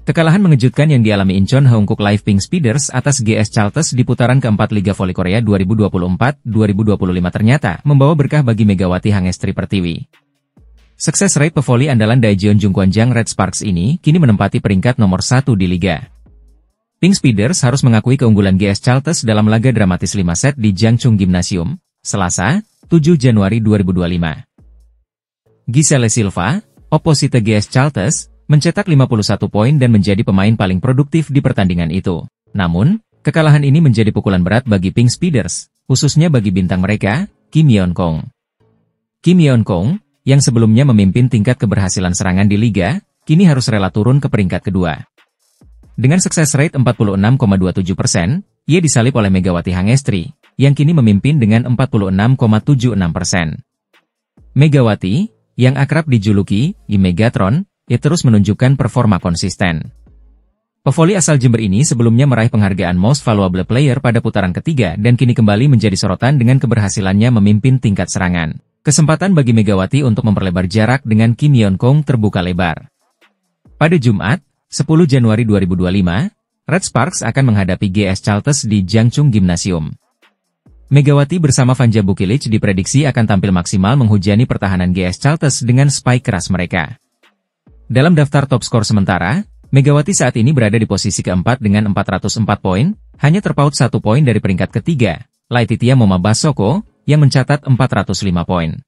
Kekalahan mengejutkan yang dialami Incheon Hongkook Live Pink Speeders atas GS Chalters di putaran keempat Liga Voli Korea 2024-2025 ternyata membawa berkah bagi Megawati Hangestri Pertiwi. Sukses raid pevoli andalan Daejeon Jungkwanjang Red Sparks ini kini menempati peringkat nomor 1 di Liga. Pink Speeders harus mengakui keunggulan GS Chalters dalam laga dramatis 5 set di Jangchung Gymnasium, Selasa, 7 Januari 2025. Giselle Silva, oposite GS Chalters, mencetak 51 poin dan menjadi pemain paling produktif di pertandingan itu. Namun, kekalahan ini menjadi pukulan berat bagi Pink Speeders, khususnya bagi bintang mereka, Kim Yeon-kong. Kim Yeon-kong, yang sebelumnya memimpin tingkat keberhasilan serangan di liga, kini harus rela turun ke peringkat kedua. Dengan sukses rate 46,27%, ia disalip oleh Megawati Hangestri, yang kini memimpin dengan 46,76%. Megawati, yang akrab dijuluki Megatron, ia terus menunjukkan performa konsisten. Pevoli asal Jember ini sebelumnya meraih penghargaan Most Valuable Player pada putaran ketiga dan kini kembali menjadi sorotan dengan keberhasilannya memimpin tingkat serangan. Kesempatan bagi Megawati untuk memperlebar jarak dengan Kim Yeon-kong terbuka lebar. Pada Jumat, 10 Januari 2025, Red Sparks akan menghadapi GS Chalters di Jangchung Gymnasium. Megawati bersama Vanja Bukilic diprediksi akan tampil maksimal menghujani pertahanan GS Chalters dengan spike keras mereka. Dalam daftar top skor sementara, Megawati saat ini berada di posisi keempat dengan 404 poin, hanya terpaut 1 poin dari peringkat ketiga, Laetitia Moma Basoko, yang mencatat 405 poin.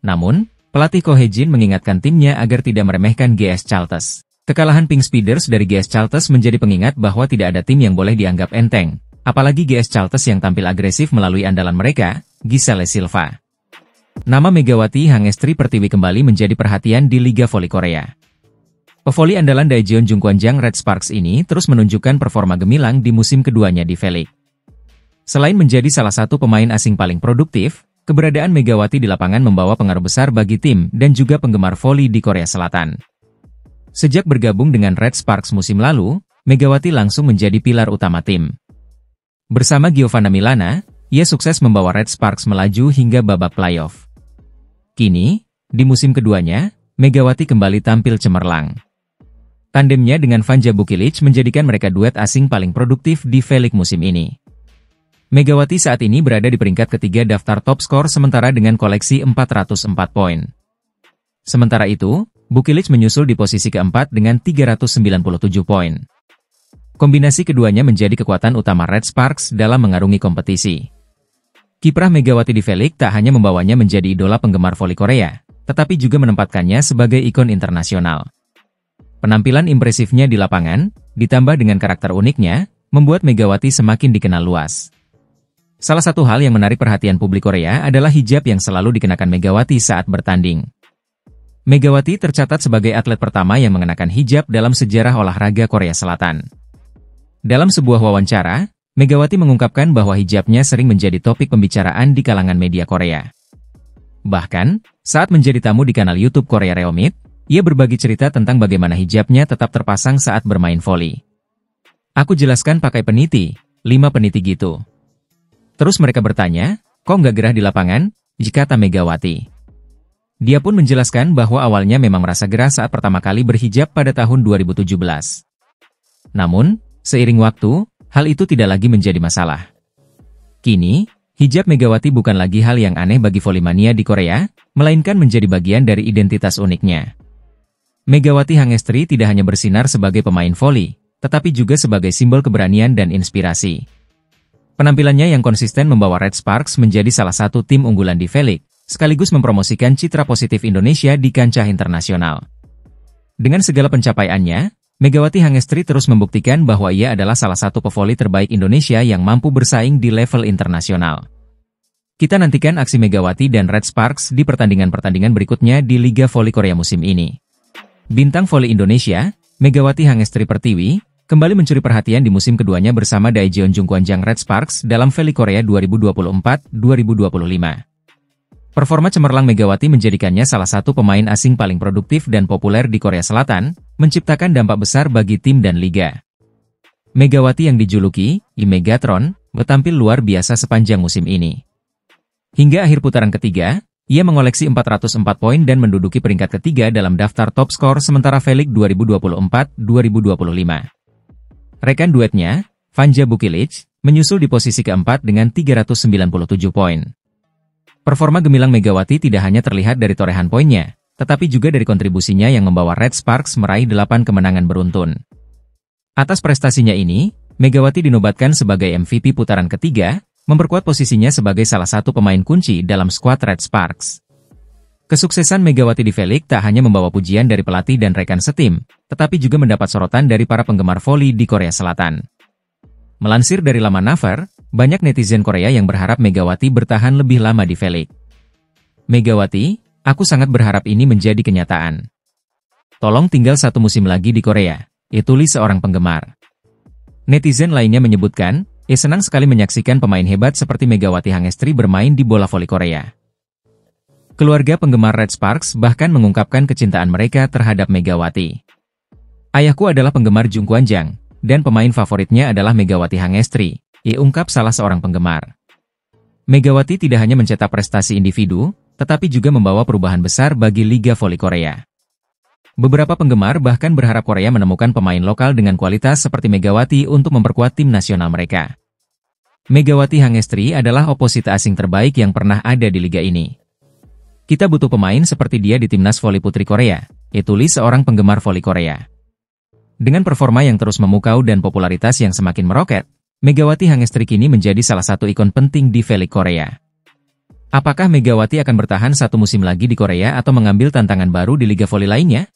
Namun, pelatih Ko Hye-jin mengingatkan timnya agar tidak meremehkan GS Chalters. Kekalahan Pink Speeders dari GS Chalters menjadi pengingat bahwa tidak ada tim yang boleh dianggap enteng, apalagi GS Chalters yang tampil agresif melalui andalan mereka, Giselle Silva. Nama Megawati Hangestri Pertiwi kembali menjadi perhatian di Liga Voli Korea. Pevoli andalan Daejeon Jungkwanjang Red Sparks ini terus menunjukkan performa gemilang di musim keduanya di V-League. Selain menjadi salah satu pemain asing paling produktif, keberadaan Megawati di lapangan membawa pengaruh besar bagi tim dan juga penggemar voli di Korea Selatan. Sejak bergabung dengan Red Sparks musim lalu, Megawati langsung menjadi pilar utama tim. Bersama Giovanna Milana, ia sukses membawa Red Sparks melaju hingga babak playoff. Kini, di musim keduanya, Megawati kembali tampil cemerlang. Tandemnya dengan Vanja Bukilic menjadikan mereka duet asing paling produktif di V-League musim ini. Megawati saat ini berada di peringkat ketiga daftar top skor sementara dengan koleksi 404 poin. Sementara itu, Bukilic menyusul di posisi keempat dengan 397 poin. Kombinasi keduanya menjadi kekuatan utama Red Sparks dalam mengarungi kompetisi. Kiprah Megawati di V-League tak hanya membawanya menjadi idola penggemar voli Korea, tetapi juga menempatkannya sebagai ikon internasional. Penampilan impresifnya di lapangan, ditambah dengan karakter uniknya, membuat Megawati semakin dikenal luas. Salah satu hal yang menarik perhatian publik Korea adalah hijab yang selalu dikenakan Megawati saat bertanding. Megawati tercatat sebagai atlet pertama yang mengenakan hijab dalam sejarah olahraga Korea Selatan. Dalam sebuah wawancara, Megawati mengungkapkan bahwa hijabnya sering menjadi topik pembicaraan di kalangan media Korea. Bahkan, saat menjadi tamu di kanal YouTube Korea Reomit, ia berbagi cerita tentang bagaimana hijabnya tetap terpasang saat bermain voli. Aku jelaskan pakai peniti, 5 peniti gitu. Terus mereka bertanya, kok nggak gerah di lapangan? Kata Megawati. Dia pun menjelaskan bahwa awalnya memang merasa gerah saat pertama kali berhijab pada tahun 2017. Namun, seiring waktu, hal itu tidak lagi menjadi masalah. Kini, hijab Megawati bukan lagi hal yang aneh bagi volimania di Korea, melainkan menjadi bagian dari identitas uniknya. Megawati Hangestri tidak hanya bersinar sebagai pemain voli, tetapi juga sebagai simbol keberanian dan inspirasi. Penampilannya yang konsisten membawa Red Sparks menjadi salah satu tim unggulan di V-League, sekaligus mempromosikan citra positif Indonesia di kancah internasional. Dengan segala pencapaiannya, Megawati Hangestri terus membuktikan bahwa ia adalah salah satu pevoli terbaik Indonesia yang mampu bersaing di level internasional. Kita nantikan aksi Megawati dan Red Sparks di pertandingan-pertandingan berikutnya di Liga Voli Korea musim ini. Bintang voli Indonesia, Megawati Hangestri Pertiwi, kembali mencuri perhatian di musim keduanya bersama Daejeon Jungkwanjang Red Sparks dalam V-League Korea 2024-2025. Performa cemerlang Megawati menjadikannya salah satu pemain asing paling produktif dan populer di Korea Selatan, menciptakan dampak besar bagi tim dan liga. Megawati yang dijuluki Megatron, tampil luar biasa sepanjang musim ini. Hingga akhir putaran ketiga, Ia mengoleksi 404 poin dan menduduki peringkat ketiga dalam daftar top skor sementara Velik 2024-2025. Rekan duetnya, Vanja Bukilic, menyusul di posisi keempat dengan 397 poin. Performa gemilang Megawati tidak hanya terlihat dari torehan poinnya, tetapi juga dari kontribusinya yang membawa Red Sparks meraih 8 kemenangan beruntun. Atas prestasinya ini, Megawati dinobatkan sebagai MVP putaran ketiga, memperkuat posisinya sebagai salah satu pemain kunci dalam skuad Red Sparks. Kesuksesan Megawati di Velik tak hanya membawa pujian dari pelatih dan rekan setim, tetapi juga mendapat sorotan dari para penggemar voli di Korea Selatan. Melansir dari laman Naver, banyak netizen Korea yang berharap Megawati bertahan lebih lama di Velik. Megawati, aku sangat berharap ini menjadi kenyataan. Tolong tinggal satu musim lagi di Korea, tulis seorang penggemar. Netizen lainnya menyebutkan, senang sekali menyaksikan pemain hebat seperti Megawati Hangestri bermain di bola voli Korea. Keluarga penggemar Red Sparks bahkan mengungkapkan kecintaan mereka terhadap Megawati. Ayahku adalah penggemar Jung Kwanjang, dan pemain favoritnya adalah Megawati Hangestri, ungkap salah seorang penggemar. Megawati tidak hanya mencetak prestasi individu, tetapi juga membawa perubahan besar bagi Liga Voli Korea. Beberapa penggemar bahkan berharap Korea menemukan pemain lokal dengan kualitas seperti Megawati untuk memperkuat tim nasional mereka. Megawati Hangestri adalah oposita asing terbaik yang pernah ada di liga ini. Kita butuh pemain seperti dia di timnas voli putri Korea, tulis seorang penggemar voli Korea. Dengan performa yang terus memukau dan popularitas yang semakin meroket, Megawati Hangestri kini menjadi salah satu ikon penting di Velik Korea. Apakah Megawati akan bertahan satu musim lagi di Korea atau mengambil tantangan baru di liga voli lainnya?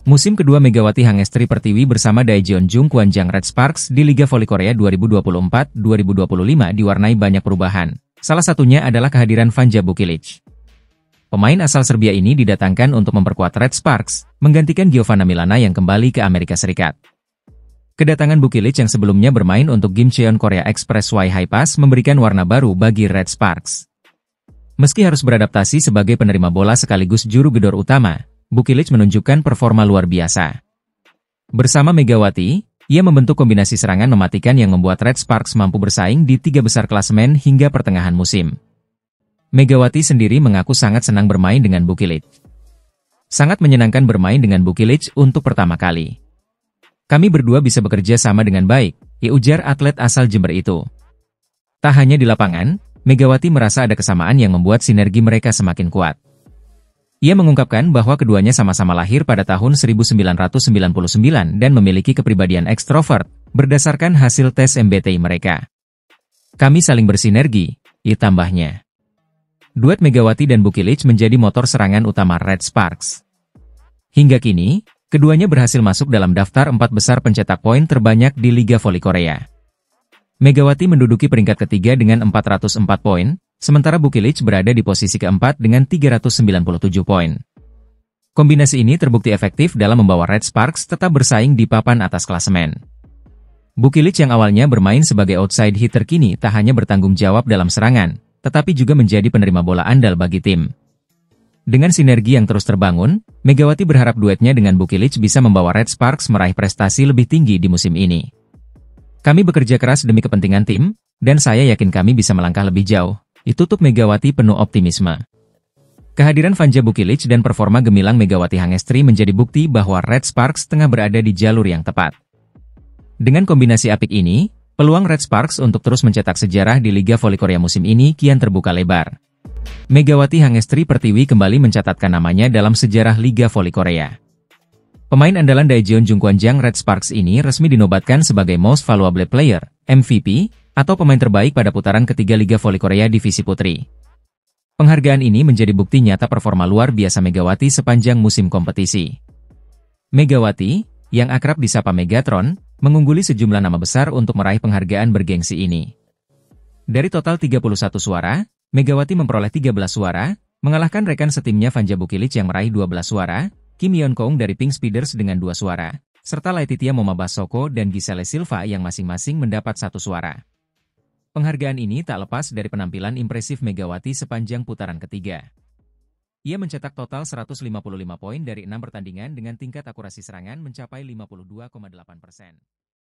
Musim kedua Megawati Hangestri Pertiwi bersama Daejeon Jung Kwanjang Red Sparks di Liga Voli Korea 2024-2025 diwarnai banyak perubahan. Salah satunya adalah kehadiran Vanja Bukilic. Pemain asal Serbia ini didatangkan untuk memperkuat Red Sparks, menggantikan Giovanna Milana yang kembali ke Amerika Serikat. Kedatangan Bukilic yang sebelumnya bermain untuk Gimcheon Korea Express Y High Pass memberikan warna baru bagi Red Sparks. Meski harus beradaptasi sebagai penerima bola sekaligus juru gedor utama, Bukilic menunjukkan performa luar biasa. Bersama Megawati, ia membentuk kombinasi serangan mematikan yang membuat Red Sparks mampu bersaing di 3 besar klasemen hingga pertengahan musim. Megawati sendiri mengaku sangat senang bermain dengan Bukilic. Sangat menyenangkan bermain dengan Bukilic untuk pertama kali. Kami berdua bisa bekerja sama dengan baik, ujar atlet asal Jember itu. Tak hanya di lapangan, Megawati merasa ada kesamaan yang membuat sinergi mereka semakin kuat. Ia mengungkapkan bahwa keduanya sama-sama lahir pada tahun 1999 dan memiliki kepribadian ekstrovert, berdasarkan hasil tes MBTI mereka. Kami saling bersinergi, tambahnya. Duet Megawati dan Bukilic menjadi motor serangan utama Red Sparks. Hingga kini, keduanya berhasil masuk dalam daftar 4 besar pencetak poin terbanyak di Liga Voli Korea. Megawati menduduki peringkat ketiga dengan 404 poin, sementara Bukilic berada di posisi keempat dengan 397 poin. Kombinasi ini terbukti efektif dalam membawa Red Sparks tetap bersaing di papan atas klasemen. Bukilic yang awalnya bermain sebagai outside hitter kini tak hanya bertanggung jawab dalam serangan, tetapi juga menjadi penerima bola andal bagi tim. Dengan sinergi yang terus terbangun, Megawati berharap duetnya dengan Bukilic bisa membawa Red Sparks meraih prestasi lebih tinggi di musim ini. Kami bekerja keras demi kepentingan tim, dan saya yakin kami bisa melangkah lebih jauh, tutup Megawati penuh optimisme. Kehadiran Vanja Bukilic dan performa gemilang Megawati Hangestri menjadi bukti bahwa Red Sparks tengah berada di jalur yang tepat. Dengan kombinasi apik ini, peluang Red Sparks untuk terus mencetak sejarah di Liga Voli Korea musim ini kian terbuka lebar. Megawati Hangestri Pertiwi kembali mencatatkan namanya dalam sejarah Liga Voli Korea. Pemain andalan Daejeon Jung Kwanjang Red Sparks ini resmi dinobatkan sebagai Most Valuable Player, MVP, atau pemain terbaik pada putaran ketiga Liga Voli Korea Divisi Putri. Penghargaan ini menjadi bukti nyata performa luar biasa Megawati sepanjang musim kompetisi. Megawati, yang akrab disapa Megatron, mengungguli sejumlah nama besar untuk meraih penghargaan bergengsi ini. Dari total 31 suara, Megawati memperoleh 13 suara, mengalahkan rekan setimnya Vanja Bukilic yang meraih 12 suara, Kim Yeon Kong dari Pink Speeders dengan 2 suara, serta Laetitia Momabasoko dan Giselle Silva yang masing-masing mendapat 1 suara. Penghargaan ini tak lepas dari penampilan impresif Megawati sepanjang putaran ketiga. Ia mencetak total 155 poin dari 6 pertandingan dengan tingkat akurasi serangan mencapai 52,8%.